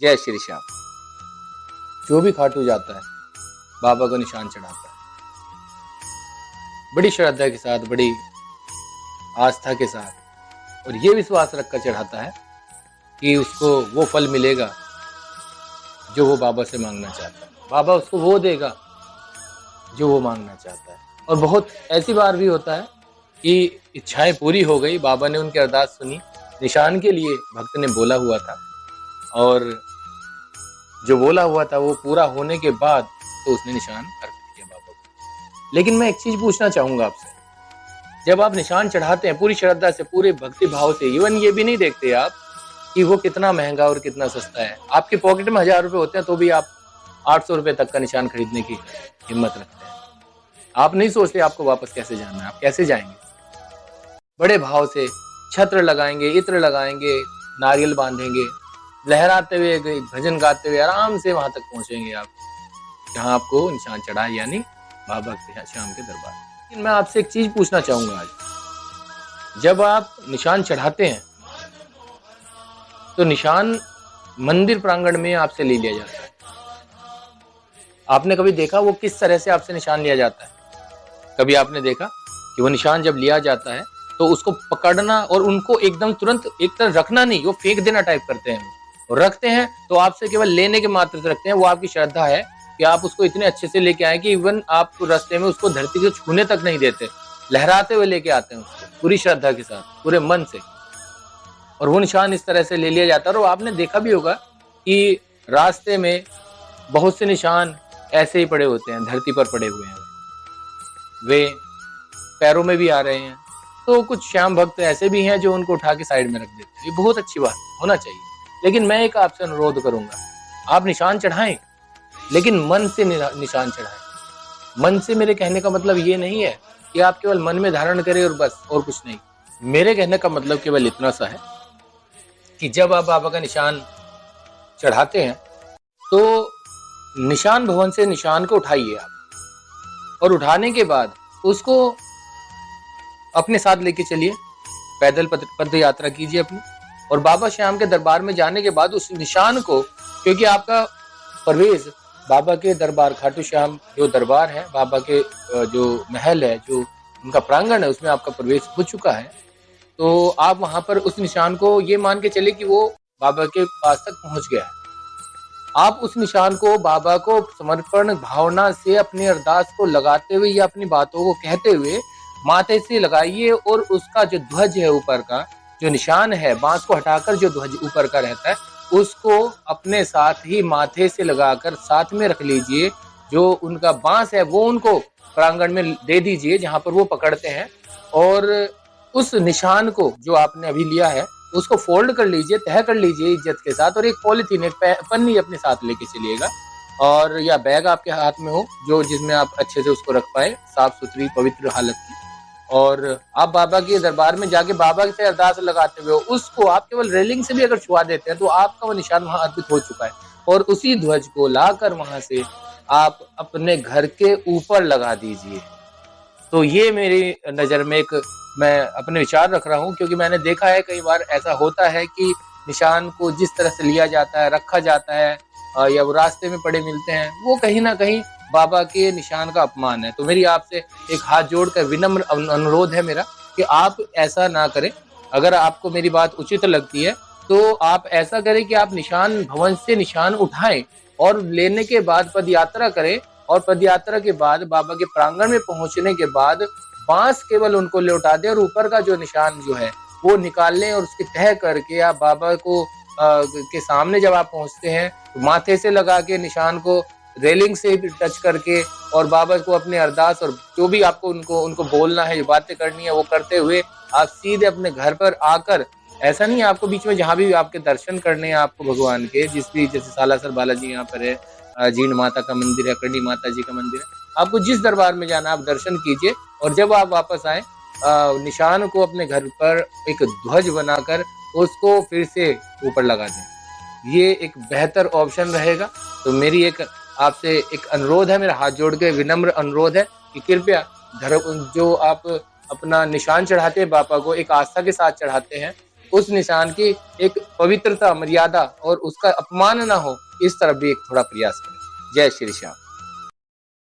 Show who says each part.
Speaker 1: जय श्री श्याम। जो भी खाटू जाता है बाबा को निशान चढ़ाता है, बड़ी श्रद्धा के साथ, बड़ी आस्था के साथ, और ये विश्वास रखकर चढ़ाता है कि उसको वो फल मिलेगा जो वो बाबा से मांगना चाहता है। बाबा उसको वो देगा जो वो मांगना चाहता है। और बहुत ऐसी बार भी होता है कि इच्छाएं पूरी हो गई, बाबा ने उनकी अरदास सुनी, निशान के लिए भक्त ने बोला हुआ था, और जो बोला हुआ था वो पूरा होने के बाद तो उसने निशान अर्पित किया बाबा को। लेकिन मैं एक चीज पूछना चाहूंगा आपसे, जब आप निशान चढ़ाते हैं पूरी श्रद्धा से, पूरे भक्ति भाव से, इवन ये भी नहीं देखते आप कि वो कितना महंगा और कितना सस्ता है, आपके पॉकेट में 1000 रुपए होते हैं तो भी आप 800 रुपए तक का निशान खरीदने की हिम्मत रखते हैं। आप नहीं सोचते आपको वापस कैसे जाना है, आप कैसे जाएंगे। बड़े भाव से छत्र लगाएंगे, इत्र लगाएंगे, नारियल बांधेंगे, लहराते हुए, भजन गाते हुए आराम से वहां तक पहुंचेंगे आप जहां आपको निशान चढ़ा, यानी बाबा के श्याम के दरबार। लेकिन मैं आपसे एक चीज पूछना चाहूंगा आज, जब आप निशान चढ़ाते हैं तो निशान मंदिर प्रांगण में आपसे ले लिया जाता है। आपने कभी देखा वो किस तरह से आपसे निशान लिया जाता है? कभी आपने देखा कि वो निशान जब लिया जाता है तो उसको पकड़ना और उनको एकदम तुरंत एक तरफ रखना नहीं, वो फेंक देना टाइप करते हैं, और रखते हैं तो आपसे केवल लेने के मात्र से रखते हैं। वो आपकी श्रद्धा है कि आप उसको इतने अच्छे से लेके आए कि इवन आप रास्ते में उसको धरती को छूने तक नहीं देते, लहराते हुए लेके आते हैं उसको पूरी श्रद्धा के साथ, पूरे मन से। और वो निशान इस तरह से ले लिया जाता है। और आपने देखा भी होगा कि रास्ते में बहुत से निशान ऐसे ही पड़े होते हैं, धरती पर पड़े हुए हैं, वे पैरों में भी आ रहे हैं। तो कुछ श्याम भक्त ऐसे भी हैं जो उनको उठा के साइड में रख देते हैं। ये बहुत अच्छी बात होना चाहिए। लेकिन मैं एक आपसे अनुरोध करूंगा, आप निशान चढ़ाएं लेकिन मन से निशान चढ़ाएं। मन से मेरे कहने का मतलब ये नहीं है कि आप केवल मन में धारण करें और बस, और कुछ नहीं। मेरे कहने का मतलब केवल इतना सा है कि जब आप बाबा का निशान चढ़ाते हैं तो निशान भवन से निशान को उठाइए आप, और उठाने के बाद उसको अपने साथ लेके चलिए, पैदल पद यात्रा कीजिए अपनी, और बाबा श्याम के दरबार में जाने के बाद उस निशान को, क्योंकि आपका प्रवेश बाबा के दरबार, खाटू श्याम जो दरबार है, बाबा के जो महल है, जो उनका प्रांगण है, उसमें आपका प्रवेश हो चुका है, तो आप वहां पर उस निशान को ये मान के चले कि वो बाबा के पास तक पहुंच गया है। आप उस निशान को बाबा को समर्पण भावना से अपनी अरदास को लगाते हुए या अपनी बातों को कहते हुए माथे से लगाइए, और उसका जो ध्वज है ऊपर का, जो निशान है, बांस को हटाकर जो ध्वज ऊपर का रहता है, उसको अपने साथ ही माथे से लगाकर साथ में रख लीजिए। जो उनका बांस है वो उनको प्रांगण में दे दीजिए जहां पर वो पकड़ते हैं, और उस निशान को जो आपने अभी लिया है उसको फोल्ड कर लीजिए, तह कर लीजिए इज्जत के साथ, और एक पॉलिथीन, एक पन्नी अपने साथ लेके चलिएगा, और या बैग आपके हाथ में हो जो जिसमें आप अच्छे से उसको रख पाए, साफ सुथरी पवित्र हालत की। और आप बाबा के दरबार में जाके बाबा से अरदास लगाते हुए उसको आप केवल रेलिंग से भी अगर छुआ देते हैं तो आपका वो निशान वहां अर्पित हो चुका है। और उसी ध्वज को लाकर वहां से आप अपने घर के ऊपर लगा दीजिए। तो ये मेरी नजर में एक, मैं अपने विचार रख रहा हूँ, क्योंकि मैंने देखा है कई बार ऐसा होता है कि निशान को जिस तरह से लिया जाता है, रखा जाता है, या वो रास्ते में पड़े मिलते हैं, वो कहीं ना कहीं बाबा के निशान का अपमान है। तो मेरी आपसे एक हाथ जोड़कर विनम्र अनुरोध है मेरा कि आप ऐसा ना करें। अगर आपको मेरी बात उचित लगती है तो आप ऐसा करें कि आप निशान भवन से निशान उठाएं और लेने के बाद पद यात्रा करें, और पद यात्रा के बाद बाबा के प्रांगण में पहुंचने के बाद बांस केवल उनको लौटा दें, और ऊपर का जो निशान जो है वो निकाल लें, और उसकी तह करके आप बाबा को के सामने जब आप पहुंचते हैं तो माथे से लगा के निशान को रेलिंग से टच करके, और बाबा को अपने अरदास और जो भी आपको उनको बोलना है, जो बातें करनी है, वो करते हुए आप सीधे अपने घर पर आकर, ऐसा नहीं आपको बीच में जहां भी आपके दर्शन करने हैं आपको भगवान के, जैसे सालासर बालाजी यहाँ पर है, जीण माता का मंदिर है, करणी माता जी का मंदिर है, आपको जिस दरबार में जाना आप दर्शन कीजिए, और जब आप वापस आए निशान को अपने घर पर एक ध्वज बनाकर उसको फिर से ऊपर लगा दें। ये एक बेहतर ऑप्शन रहेगा। तो मेरी एक आपसे एक अनुरोध है, मेरा हाथ जोड़ के विनम्र अनुरोध है कि कृपया जो आप अपना निशान चढ़ाते हैं बाबा को, एक आस्था के साथ चढ़ाते हैं, उस निशान की एक पवित्रता, मर्यादा और उसका अपमान ना हो, इस तरफ भी एक थोड़ा प्रयास करें। जय श्री श्याम।